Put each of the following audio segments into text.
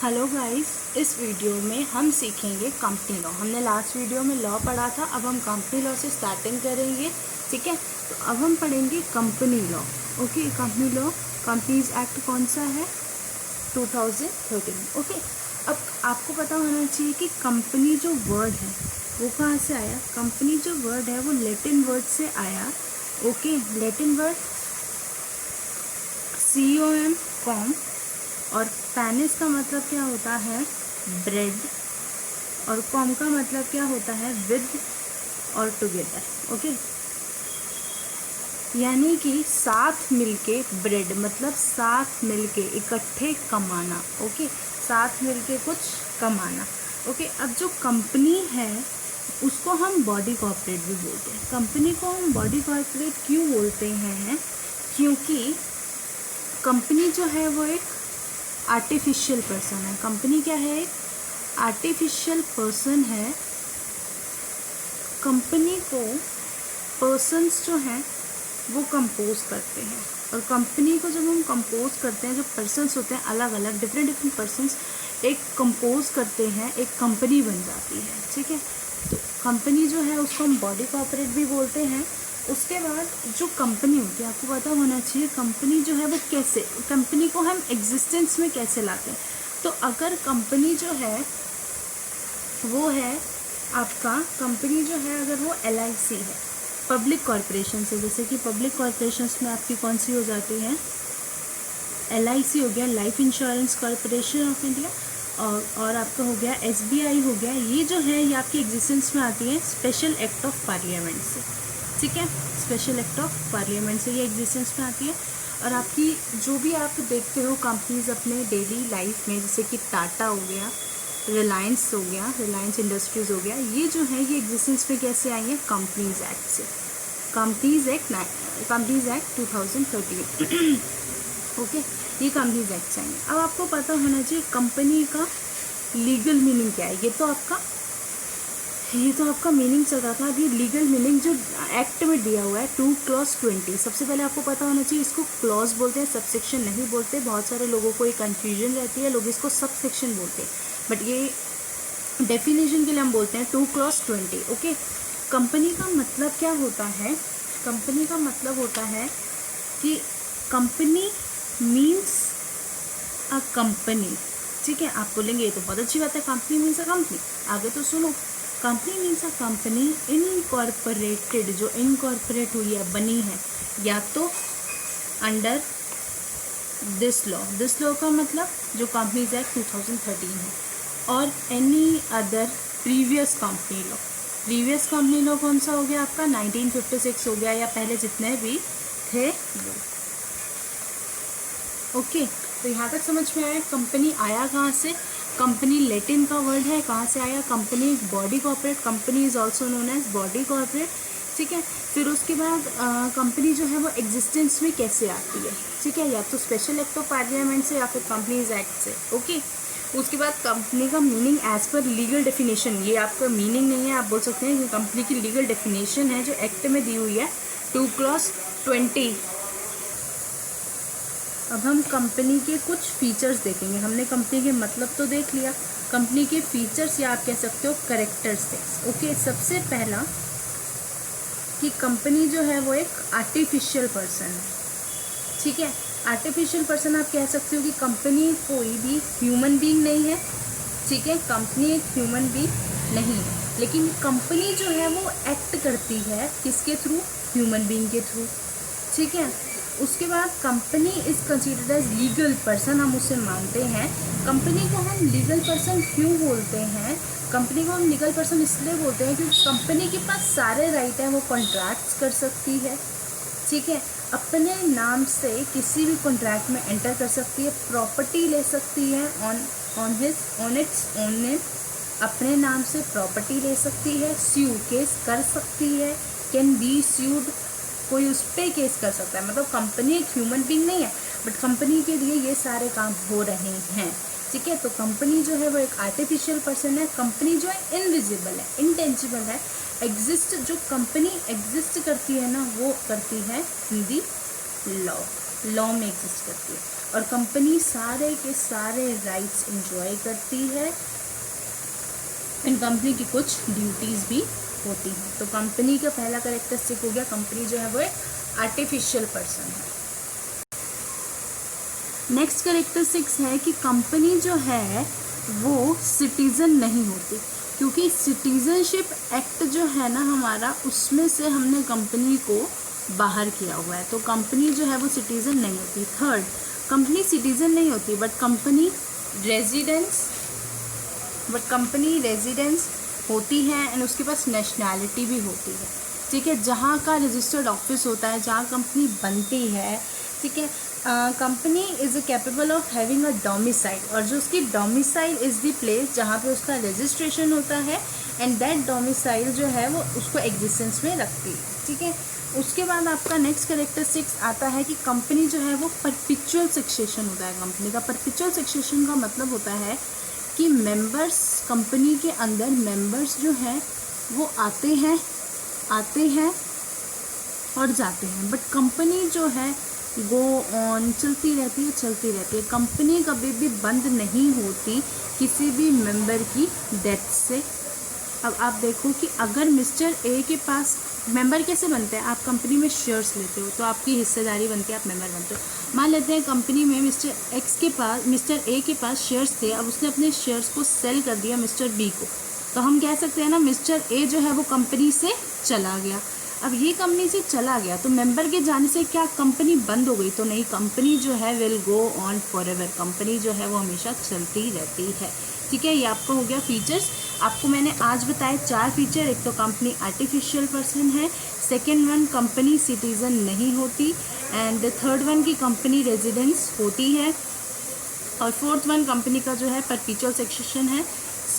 Hello guys, इस video में हम सीखेंगे कंपनी लॉ। हमने लास्ट वीडियो में लॉ पढ़ा था, अब हम कंपनी लॉ से स्टार्टिंग करेंगे। ठीक है, तो अब हम पढ़ेंगे company law. Okay, company law, companies act कौन सा है? 2013। ओके, अब आपको पता होना चाहिए कि कंपनी जो वर्ड है वो कहाँ से आया। कंपनी जो वर्ड है वो लैटिन वर्ड से आया। Okay, Latin word COM, com, और पैनिस का मतलब क्या होता है? ब्रेड, और कॉम का मतलब क्या होता है? विद और टुगेदर। ओके, यानी कि साथ मिलके, ब्रेड मतलब साथ मिलके, इकट्ठे कमाना। ओके, साथ मिलके कुछ कमाना। ओके, अब जो कंपनी है उसको हम बॉडी कॉर्पोरेट भी बोलते हैं। कंपनी को हम बॉडी कॉर्पोरेट क्यों बोलते हैं? क्योंकि कंपनी जो है वो एक आर्टिफिशियल पर्सन है। कंपनी क्या है? एक आर्टिफिशियल पर्सन है। कंपनी को पर्सन्स जो हैं वो कंपोज करते हैं, और कंपनी को जब हम कंपोज करते हैं, जो पर्सन्स होते हैं अलग अलग डिफरेंट पर्सन्स एक कंपोज करते हैं, एक कंपनी बन जाती है। ठीक है, तो कंपनी जो है उसको हम बॉडी कॉर्पोरेट भी बोलते हैं। उसके बाद जो कंपनी होती है, आपको पता होना चाहिए कंपनी जो है वो कैसे, कंपनी को हम एग्जिस्टेंस में कैसे लाते हैं। तो अगर कंपनी जो है वो है आपका, कंपनी जो है अगर वो LIC है, पब्लिक कॉरपोरेशन से, जैसे कि पब्लिक कॉरपोरेशंस में आपकी कौन सी हो जाती है? LIC हो गया, life insurance corporation of India, और आपका हो गया SBI हो गया। ये जो है ये आपकी एग्जिस्टेंस में आती है स्पेशल एक्ट ऑफ पार्लियामेंट से। ठीक है, स्पेशल एक्ट ऑफ पार्लियामेंट से ये एग्जिस्टेंस में आती है। और आपकी जो भी आप देखते हो कंपनीज अपने डेली लाइफ में, जैसे कि टाटा हो गया, रिलायंस हो गया, रिलायंस इंडस्ट्रीज़ हो गया, ये जो है ये एग्जिस्टेंस में कैसे आई है? कंपनीज एक्ट से। Companies act 2013। ओके, ये कंपनीज एक्ट से आएंगे। अब आपको पता होना चाहिए कंपनी का लीगल मीनिंग क्या है। ये तो आपका मीनिंग चल रहा था। अभी लीगल मीनिंग जो एक्ट में दिया हुआ है 2 क्लॉज 20, सबसे पहले आपको पता होना चाहिए इसको क्लॉज बोलते हैं, सबसेक्शन नहीं बोलते। बहुत सारे लोगों को ये कन्फ्यूजन रहती है, लोग इसको सबसेक्शन बोलते हैं, बट ये डेफिनेशन के लिए हम बोलते हैं 2 क्लॉज 20। ओके, कंपनी का मतलब क्या होता है? कंपनी का मतलब होता है कि कंपनी मीन्स अ कंपनी। ठीक है, आप बोलेंगे ये तो बहुत अच्छी बात है, कंपनी मीन्स अ कंपनी। आगे तो सुनो, company means a company incorporated, जो इनकॉर्पोरेट हुई है, बनी है, या तो अंडर दिस लॉ का मतलब जो कंपनीज एक्ट 2013 है, और any other previous company law कौन सा हो गया आपका? 1956 हो गया, या पहले जितने भी थे वो। ओके, तो यहाँ तक समझ में आया कंपनी आया कहाँ से? कंपनी लैटिन का वर्ड है, कहाँ से आया? Company body corporate, company is also known as body corporate. ठीक है, फिर उसके बाद कंपनी जो है वो एग्जिस्टेंस में कैसे आती है? ठीक है, या तो स्पेशल एक्ट ऑफ पार्लियामेंट से या फिर कंपनीज एक्ट से। ओके, उसके बाद कंपनी का meaning as per legal definition, ये आपका मीनिंग नहीं है, आप बोल सकते हैं कि कंपनी की लीगल डेफिनेशन है जो एक्ट में दी हुई है 2 क्लॉज 20। अब हम कंपनी के कुछ फीचर्स देखेंगे। हमने कंपनी के मतलब तो देख लिया, कंपनी के फीचर्स या आप कह सकते हो कैरेक्टरिस्टिक्स। ओके, सबसे पहला कि कंपनी जो है वो एक आर्टिफिशियल पर्सन है। ठीक है, आर्टिफिशियल पर्सन आप कह सकते हो कि कंपनी कोई भी ह्यूमन बीइंग नहीं है। ठीक है, कंपनी एक ह्यूमन बीइंग नहीं है, लेकिन कंपनी जो है वो एक्ट करती है किसके थ्रू? ह्यूमन बीइंग के थ्रू। ठीक है, उसके बाद company is considered as legal person, हम उसे मानते हैं। कंपनी को हम लीगल पर्सन क्यों बोलते हैं? कंपनी को हम लीगल पर्सन इसलिए बोलते हैं क्योंकि कंपनी के पास सारे राइट हैं, वो कॉन्ट्रैक्ट्स कर सकती है। ठीक है, अपने नाम से किसी भी कॉन्ट्रैक्ट में एंटर कर सकती है, प्रॉपर्टी ले सकती है ऑन इट्स ओन नेम, अपने नाम से प्रॉपर्टी ले सकती है, स्यू केस कर सकती है, कैन बी स्यूड, कोई उस पर केस कर सकता है। मतलब कंपनी एक ह्यूमन बीइंग नहीं है, बट कंपनी के लिए ये सारे काम हो रहे हैं। ठीक है, तो कंपनी जो है वो एक आर्टिफिशियल पर्सन है। कंपनी जो है इनविजिबल है, इंटेंजिबल है। एग्जिस्ट, जो कंपनी एग्जिस्ट करती है ना, वो करती है इन दी लॉ में एग्जिस्ट करती है। और कंपनी सारे के सारे राइट्स एंजॉय करती है। इन कंपनी की कुछ ड्यूटीज़ भी होती हैं। तो कंपनी का पहला कैरेक्टरिस्टिक हो गया, कंपनी जो है वो एक आर्टिफिशियल पर्सन है। नेक्स्ट कैरेक्टरिस्टिक्स है कि कंपनी जो है वो सिटीज़न नहीं होती, क्योंकि सिटीज़नशिप एक्ट जो है ना हमारा, उसमें से हमने कंपनी को बाहर किया हुआ है। तो कंपनी जो है वो सिटीज़न नहीं होती। थर्ड, कंपनी सिटीज़न नहीं होती बट कंपनी रेजिडेंस होती है एंड उसके पास नेशनैलिटी भी होती है। ठीक है, जहाँ का रजिस्टर्ड ऑफिस होता है, जहाँ कंपनी बनती है, ठीक है, company is capable of having a domicile, और जो उसकी डोमिसाइल इज़ द प्लेस जहाँ पे उसका रजिस्ट्रेशन होता है एंड दैट डोमिसाइल जो है वो उसको एग्जिस्टेंस में रखती है। ठीक है, उसके बाद आपका नेक्स्ट कैरेक्टरिस्टिक्स आता है कि कंपनी जो है वो परपिचुअल सक्सेशन होता है। कंपनी का परपिचुअल सक्सेशन का मतलब होता है कि मेंबर्स, कंपनी के अंदर मेंबर्स जो हैं वो आते हैं और जाते हैं, बट कंपनी जो है गो ऑन चलती रहती है। कंपनी कभी भी बंद नहीं होती किसी भी मेंबर की डेथ से। अब आप देखो कि अगर मिस्टर ए के पास, मेंबर कैसे बनते हैं, आप कंपनी में शेयर्स लेते हो तो आपकी हिस्सेदारी बनती है, आप मेंबर बनते हो। मान लेते हैं कंपनी में मिस्टर ए के पास शेयर्स थे, अब उसने अपने शेयर्स को सेल कर दिया मिस्टर बी को, तो हम कह सकते हैं ना मिस्टर ए जो है वो कंपनी से चला गया। अब ये कंपनी से चला गया तो मेंबर के जाने से क्या कंपनी बंद हो गई? तो नहीं, कंपनी जो है will go on forever, company जो है वो हमेशा चलती रहती है। ठीक है, ये आपका हो गया फीचर्स। आपको मैंने आज बताए 4 फीचर। एक तो कंपनी आर्टिफिशियल पर्सन है, सेकेंड वन कंपनी सिटीज़न नहीं होती, एंड थर्ड वन की कंपनी रेजिडेंस होती है, और फोर्थ वन कंपनी का जो है परपीचुअल सक्सेशन है।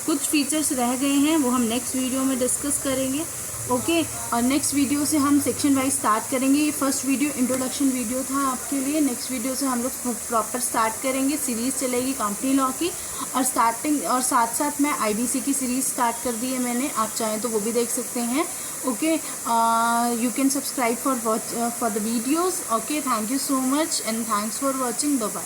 कुछ फीचर्स रह गए हैं वो हम नेक्स्ट वीडियो में डिस्कस करेंगे। ओके, और नेक्स्ट वीडियो से हम सेक्शन वाइज स्टार्ट करेंगे। ये फर्स्ट वीडियो इंट्रोडक्शन वीडियो था आपके लिए। नेक्स्ट वीडियो से हम लोग प्रॉपर स्टार्ट करेंगे, सीरीज़ चलेगी कंपनी लॉ की, और साथ साथ मैं IBC की सीरीज़ स्टार्ट कर दी है मैंने, आप चाहें तो वो भी देख सकते हैं। Okay, you can subscribe for the videos. Okay, thank you so much and thanks for watching. Bye bye.